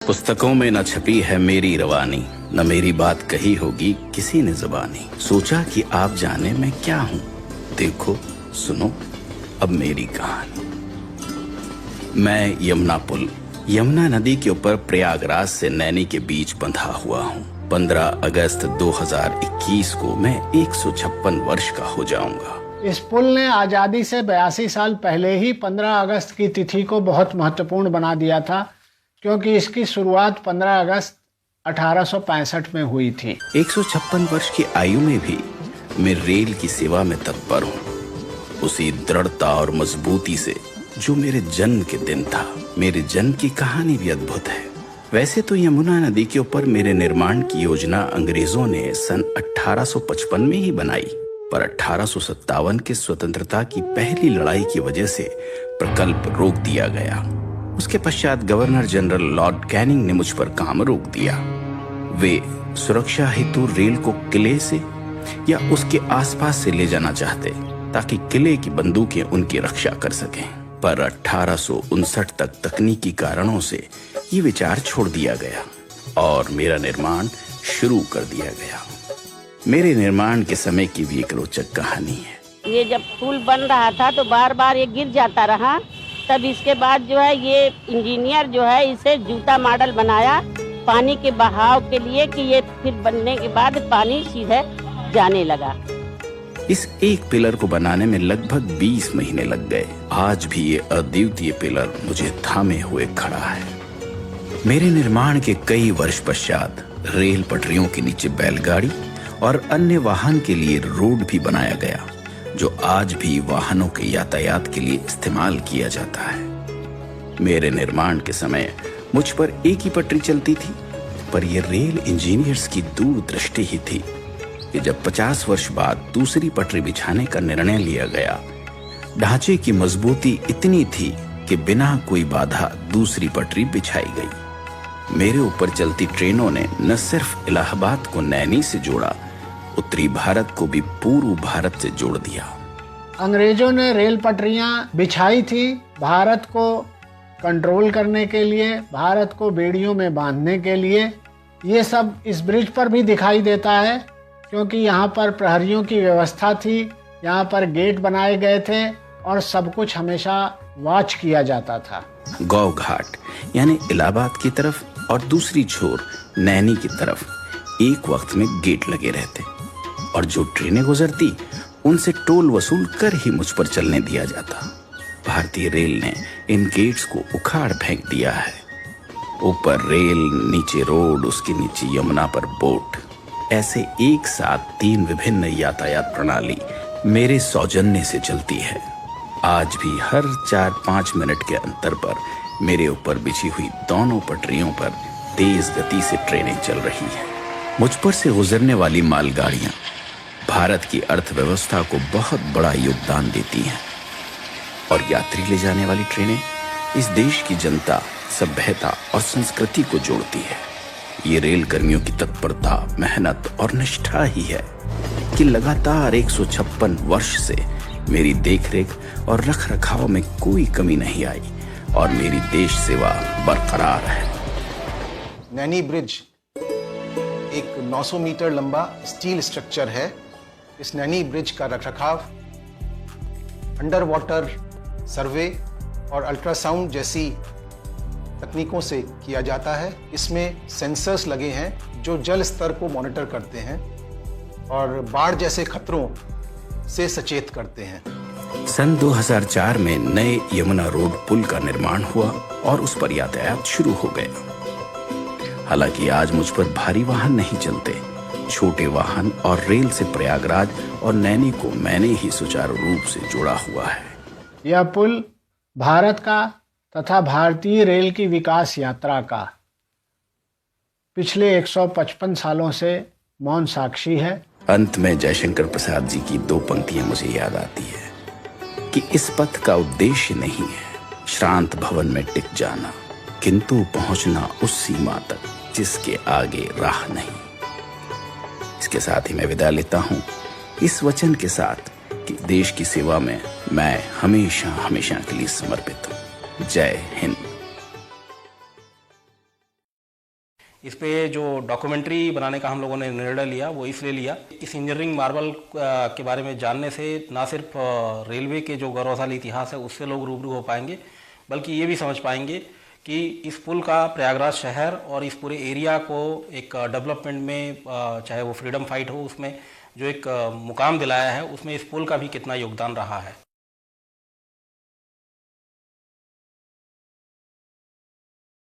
पुस्तकों में न छपी है मेरी रवानी, न मेरी बात कही होगी किसी ने ज़बानी। सोचा कि आप जाने मैं क्या हूँ, देखो सुनो अब मेरी कहानी। मैं यमुना पुल, यमुना नदी के ऊपर प्रयागराज से नैनी के बीच बंधा हुआ हूँ। 15 अगस्त 2021 को मैं 156 वर्ष का हो जाऊंगा। इस पुल ने आज़ादी से 82 साल पहले ही 15 अगस्त की तिथि को बहुत महत्वपूर्ण बना दिया था, क्योंकि इसकी शुरुआत 15 अगस्त 1865 में हुई थी। 156 वर्ष की आयु में भी मैं रेल की सेवा में तत्पर हूँ, उसी दृढ़ता और मजबूती से जो मेरे जन्म के दिन था। मेरे जन्म की कहानी भी अद्भुत है। वैसे तो यमुना नदी के ऊपर मेरे निर्माण की योजना अंग्रेजों ने सन 1855 में ही बनाई, पर 1857 के स्वतंत्रता की पहली लड़ाई की वजह से प्रकल्प रोक दिया गया। उसके पश्चात गवर्नर जनरल लॉर्ड कैनिंग ने मुझ पर काम रोक दिया। वे सुरक्षा हेतु रेल को किले से या उसके आसपास से ले जाना चाहते, ताकि किले की बंदूकें उनकी रक्षा कर सकें। पर 1859 तक तकनीकी कारणों से ये विचार छोड़ दिया गया और मेरा निर्माण शुरू कर दिया गया। मेरे निर्माण के समय की भी एक रोचक कहानी है। ये जब पुल बन रहा था तो बार बार ये गिर जाता रहा। तब इसके बाद जो है ये इंजीनियर जो है इसे जूता मॉडल बनाया पानी के बहाव के लिए, कि ये फिर बनने के बाद पानी सीधे जाने लगा। इस एक पिलर को बनाने में लगभग 20 महीने लग गए। आज भी ये अद्वितीय पिलर मुझे थामे हुए खड़ा है। मेरे निर्माण के कई वर्ष पश्चात रेल पटरियों के नीचे बैलगाड़ी और अन्य वाहन के लिए रोड भी बनाया गया, जो आज भी वाहनों के यातायात के लिए इस्तेमाल किया जाता है। मेरे निर्माण के समय मुझ पर एक ही पटरी चलती थी, पर यह रेल इंजीनियर्स की दूरदृष्टि ही थी कि जब 50 वर्ष बाद दूसरी पटरी बिछाने का निर्णय लिया गया, ढांचे की मजबूती इतनी थी कि बिना कोई बाधा दूसरी पटरी बिछाई गई। मेरे ऊपर चलती ट्रेनों ने न सिर्फ इलाहाबाद को नैनी से जोड़ा, उत्तरी भारत को भी पूर्व भारत से जोड़ दिया। अंग्रेजों ने रेल पटरियां बिछाई थी भारत को कंट्रोल करने के लिए, भारत को बेड़ियों में बांधने के लिए। ये सब इस ब्रिज पर भी दिखाई देता है, क्योंकि यहाँ पर प्रहरियों की व्यवस्था थी, यहाँ पर गेट बनाए गए थे और सब कुछ हमेशा वॉच किया जाता था। गौ घाट यानी इलाहाबाद की तरफ और दूसरी छोर नैनी की तरफ एक वक्त में गेट लगे रहते, और जो ट्रेनें गुजरती उनसे टोल वसूल कर ही मुझ पर चलने दिया जाता। भारतीय रेल ने इन गेट्स को उखाड़ फेंक दिया है। ऊपर रेल, नीचे रोड, उसके नीचे यमुना पर बोट, ऐसे एक साथ 3 विभिन्न यातायात प्रणाली मेरे सौजन्य से चलती है। आज भी हर 4-5 मिनट के अंतर पर मेरे ऊपर बिछी हुई दोनों पटरियों पर तेज गति से ट्रेनें चल रही हैं। मुझ पर से गुजरने वाली मालगाड़ियां भारत की अर्थव्यवस्था को बहुत बड़ा योगदान देती हैं, और यात्री ले जाने वाली ट्रेनें इस देश की जनता, सभ्यता और संस्कृति को जोड़ती है। ये रेल कर्मियों की तत्परता, मेहनत और निष्ठा ही है कि लगातार 156 वर्ष से मेरी देखरेख और रखरखाव में कोई कमी नहीं आई और मेरी देश सेवा बरकरार है। नैनी ब्रिज एक 900 मीटर लंबा स्टील स्ट्रक्चर है। इस नैनी ब्रिज का रखरखाव अंडर वाटर सर्वे और अल्ट्रासाउंड जैसी तकनीकों से किया जाता है। इसमें सेंसर्स लगे हैं जो जल स्तर को मॉनिटर करते हैं और बाढ़ जैसे खतरों से सचेत करते हैं। सन 2004 में नए यमुना रोड पुल का निर्माण हुआ और उस पर यातायात शुरू हो गया। हालांकि आज मुझ पर भारी वाहन नहीं चलते, छोटे वाहन और रेल से प्रयागराज और नैनी को मैंने ही सुचारू रूप से जोड़ा हुआ है। यह पुल भारत का तथा भारतीय रेल की विकास यात्रा का पिछले 155 सालों से मौन साक्षी है। अंत में जयशंकर प्रसाद जी की 2 पंक्तियां मुझे याद आती है कि इस पथ का उद्देश्य नहीं है श्रांत भवन में टिक जाना, किंतु पहुंचना उस सीमा तक जिसके आगे राह नहीं। इसके साथ ही मैं विदा लेता हूं, इस वचन के साथ कि देश की सेवा में मैं हमेशा हमेशा के लिए समर्पित हूं। जय हिंद। इस पे जो डॉक्यूमेंट्री बनाने का हम लोगों ने निर्णय लिया वो इसलिए लिया, इस इंजीनियरिंग मार्बल के बारे में जानने से ना सिर्फ रेलवे के जो गौरवशाली इतिहास है उससे लोग रूबरू हो पाएंगे, बल्कि ये भी समझ पाएंगे कि इस पुल का प्रयागराज शहर और इस पूरे एरिया को एक डेवलपमेंट में, चाहे वो फ्रीडम फाइट हो उसमें जो एक मुकाम दिलाया है, उसमें इस पुल का भी कितना योगदान रहा है।